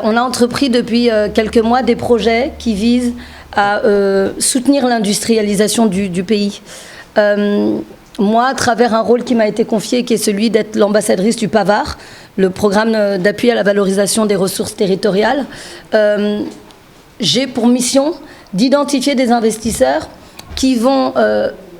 On a entrepris depuis quelques mois des projets qui visent à soutenir l'industrialisation du pays. Moi, à travers un rôle qui m'a été confié, qui est celui d'être l'ambassadrice du PAVAR, le programme d'appui à la valorisation des ressources territoriales, j'ai pour mission d'identifier des investisseurs qui vont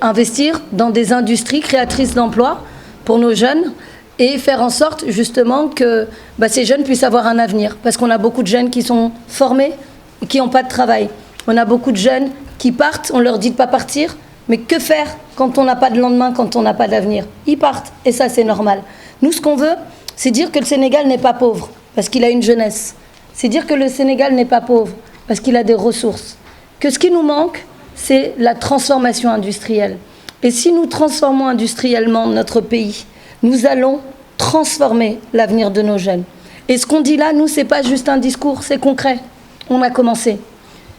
investir dans des industries créatrices d'emplois pour nos jeunes et faire en sorte justement que ces jeunes puissent avoir un avenir. Parce qu'on a beaucoup de jeunes qui sont formés et qui n'ont pas de travail. On a beaucoup de jeunes qui partent, on leur dit de ne pas partir, mais que faire quand on n'a pas de lendemain, quand on n'a pas d'avenir? Ils partent, et ça c'est normal. Nous, ce qu'on veut, c'est dire que le Sénégal n'est pas pauvre, parce qu'il a une jeunesse. C'est dire que le Sénégal n'est pas pauvre, parce qu'il a des ressources. Que ce qui nous manque, c'est la transformation industrielle. Et si nous transformons industriellement notre pays, nous allons transformer l'avenir de nos jeunes. Et ce qu'on dit là, nous, ce n'est pas juste un discours, c'est concret. On a commencé.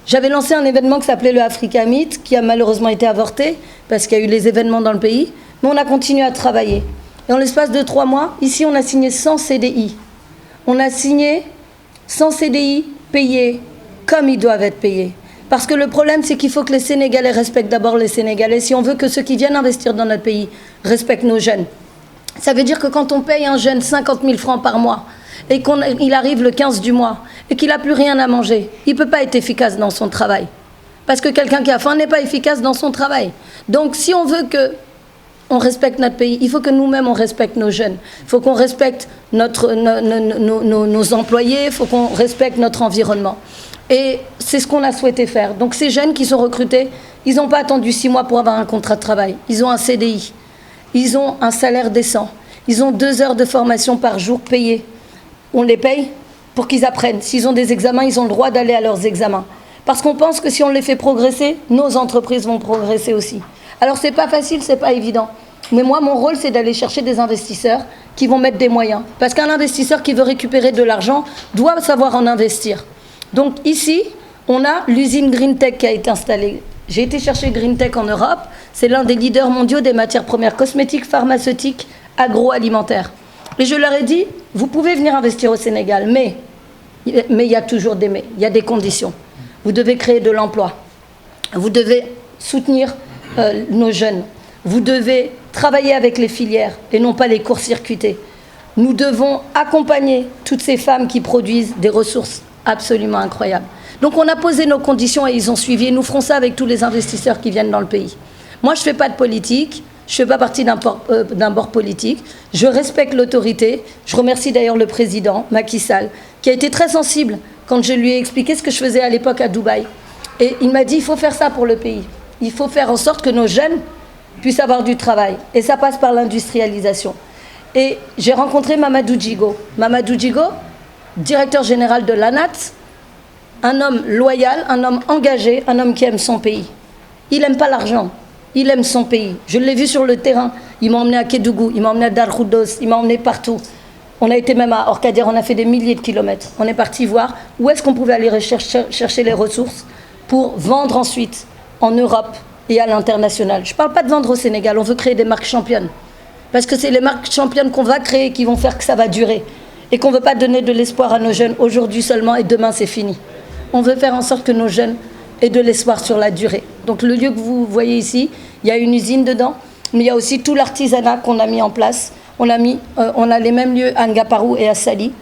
J'avais lancé un événement qui s'appelait le Africa Meet, qui a malheureusement été avorté, parce qu'il y a eu les événements dans le pays, mais on a continué à travailler. Et en l'espace de 3 mois, ici, on a signé 100 CDI. On a signé 100 CDI payés comme ils doivent être payés. Parce que le problème, c'est qu'il faut que les Sénégalais respectent d'abord les Sénégalais. Si on veut que ceux qui viennent investir dans notre pays respectent nos jeunes. Ça veut dire que quand on paye un jeune 50 000 francs par mois, et qu'il arrive le 15 du mois, et qu'il n'a plus rien à manger, il ne peut pas être efficace dans son travail. Parce que quelqu'un qui a faim n'est pas efficace dans son travail. Donc si on veut qu'on respecte notre pays, il faut que nous-mêmes on respecte nos jeunes. Il faut qu'on respecte nos employés, il faut qu'on respecte notre environnement. Et c'est ce qu'on a souhaité faire. Donc ces jeunes qui sont recrutés, ils n'ont pas attendu 6 mois pour avoir un contrat de travail. Ils ont un CDI. Ils ont un salaire décent. Ils ont 2 heures de formation par jour payées. On les paye pour qu'ils apprennent. S'ils ont des examens, ils ont le droit d'aller à leurs examens. Parce qu'on pense que si on les fait progresser, nos entreprises vont progresser aussi. Alors c'est pas facile, c'est pas évident. Mais moi, mon rôle, c'est d'aller chercher des investisseurs qui vont mettre des moyens. Parce qu'un investisseur qui veut récupérer de l'argent doit savoir en investir. Donc ici, on a l'usine Green Tech qui a été installée. J'ai été chercher Green Tech en Europe. C'est l'un des leaders mondiaux des matières premières cosmétiques, pharmaceutiques, agroalimentaires. Et je leur ai dit, vous pouvez venir investir au Sénégal, mais il y a toujours des mais, il y a des conditions. Vous devez créer de l'emploi. Vous devez soutenir nos jeunes. Vous devez travailler avec les filières et non pas les court-circuiter. Nous devons accompagner toutes ces femmes qui produisent des ressources absolument incroyables. Donc on a posé nos conditions et ils ont suivi. Et nous ferons ça avec tous les investisseurs qui viennent dans le pays. Moi, je ne fais pas de politique. Je ne fais pas partie d'un bord politique. Je respecte l'autorité. Je remercie d'ailleurs le président, Macky Sall, qui a été très sensible quand je lui ai expliqué ce que je faisais à l'époque à Dubaï. Et il m'a dit, il faut faire ça pour le pays. Il faut faire en sorte que nos jeunes puissent avoir du travail. Et ça passe par l'industrialisation. Et j'ai rencontré Mamadou Djigo. Mamadou Djigo, directeur général de l'ANAT, un homme loyal, un homme engagé, un homme qui aime son pays. Il n'aime pas l'argent. Il aime son pays. Je l'ai vu sur le terrain. Il m'a emmené à Kédougou, il m'a emmené à Dar Khoudoss, il m'a emmené partout. On a été même à Orkadière, on a fait des milliers de kilomètres. On est parti voir où est-ce qu'on pouvait aller chercher les ressources pour vendre ensuite en Europe et à l'international. Je ne parle pas de vendre au Sénégal, on veut créer des marques championnes. Parce que c'est les marques championnes qu'on va créer qui vont faire que ça va durer. Et qu'on ne veut pas donner de l'espoir à nos jeunes aujourd'hui seulement et demain c'est fini. On veut faire en sorte que nos jeunes et de l'espoir sur la durée. Donc le lieu que vous voyez ici, il y a une usine dedans, mais il y a aussi tout l'artisanat qu'on a mis en place. On a les mêmes lieux à Ngaparou et à Sali.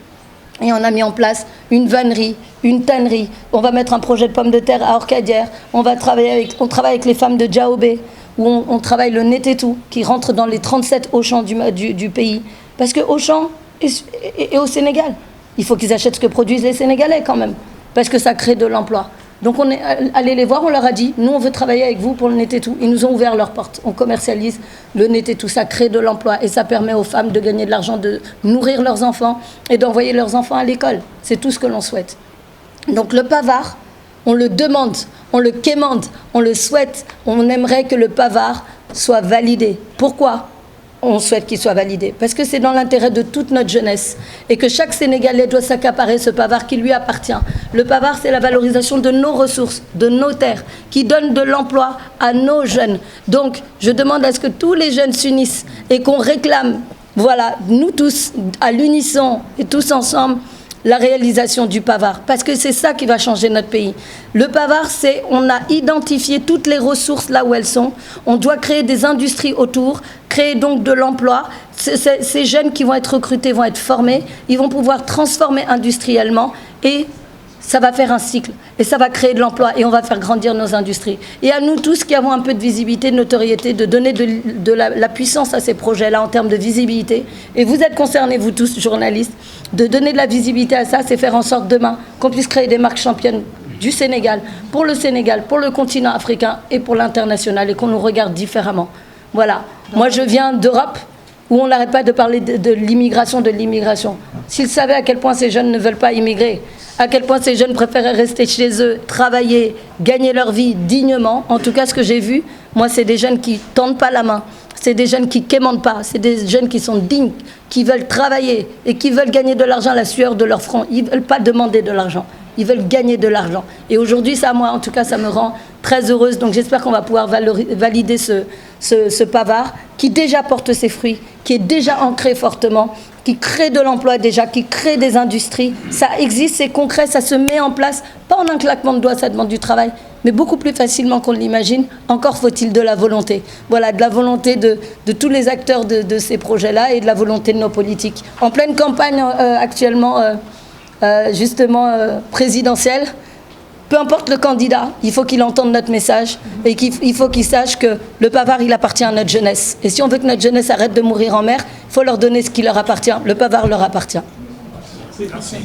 Et on a mis en place une vannerie, une tannerie. On va mettre un projet de pommes de terre à Orkadière. On travaille avec les femmes de Djaobé, où on travaille le Netetou, qui rentre dans les 37 Auchan du pays. Parce que Auchan est au Sénégal. Il faut qu'ils achètent ce que produisent les Sénégalais quand même, parce que ça crée de l'emploi. Donc on est allé les voir, on leur a dit, nous on veut travailler avec vous pour le Netetou. Ils nous ont ouvert leurs portes. On commercialise le Netetou, ça crée de l'emploi et ça permet aux femmes de gagner de l'argent, de nourrir leurs enfants et d'envoyer leurs enfants à l'école. C'est tout ce que l'on souhaite. Donc le PAVAR, on le demande, on le quémande, on le souhaite. On aimerait que le PAVAR soit validé. Pourquoi on souhaite qu'il soit validé? Parce que c'est dans l'intérêt de toute notre jeunesse et que chaque Sénégalais doit s'accaparer ce PAVAR qui lui appartient. Le PAVAR, c'est la valorisation de nos ressources, de nos terres, qui donne de l'emploi à nos jeunes. Donc, je demande à ce que tous les jeunes s'unissent et qu'on réclame, voilà, nous tous, à l'unisson et tous ensemble, la réalisation du Pavard, parce que c'est ça qui va changer notre pays. Le Pavard, c'est, on a identifié toutes les ressources là où elles sont, on doit créer des industries autour, créer donc de l'emploi. Ces jeunes qui vont être recrutés vont être formés, ils vont pouvoir transformer industriellement et ça va faire un cycle et ça va créer de l'emploi et on va faire grandir nos industries. Et à nous tous qui avons un peu de visibilité, de notoriété, de donner de la puissance à ces projets-là en termes de visibilité. Et vous êtes concernés, vous tous, journalistes, de donner de la visibilité à ça, c'est faire en sorte demain qu'on puisse créer des marques championnes du Sénégal, pour le continent africain et pour l'international et qu'on nous regarde différemment. Voilà. Moi, je viens d'Europe où on n'arrête pas de parler de l'immigration, de l'immigration. S'ils savaient à quel point ces jeunes ne veulent pas immigrer, à quel point ces jeunes préféraient rester chez eux, travailler, gagner leur vie dignement. En tout cas, ce que j'ai vu, moi, c'est des jeunes qui ne tendent pas la main. C'est des jeunes qui ne quémandent pas. C'est des jeunes qui sont dignes, qui veulent travailler et qui veulent gagner de l'argent à la sueur de leur front. Ils ne veulent pas demander de l'argent. Ils veulent gagner de l'argent. Et aujourd'hui, ça, moi, en tout cas, ça me rend très heureuse. Donc, j'espère qu'on va pouvoir valider ce Pavard qui déjà porte ses fruits, qui est déjà ancré fortement, qui crée de l'emploi déjà, qui crée des industries. Ça existe, c'est concret, ça se met en place. Pas en un claquement de doigts, ça demande du travail, mais beaucoup plus facilement qu'on l'imagine. Encore faut-il de la volonté. Voilà, de la volonté de tous les acteurs de ces projets-là et de la volonté de nos politiques. En pleine campagne actuellement, présidentielle, peu importe le candidat, il faut qu'il entende notre message et il faut qu'il sache que le Pavard, il appartient à notre jeunesse. Et si on veut que notre jeunesse arrête de mourir en mer, il faut leur donner ce qui leur appartient. Le Pavard leur appartient. Merci.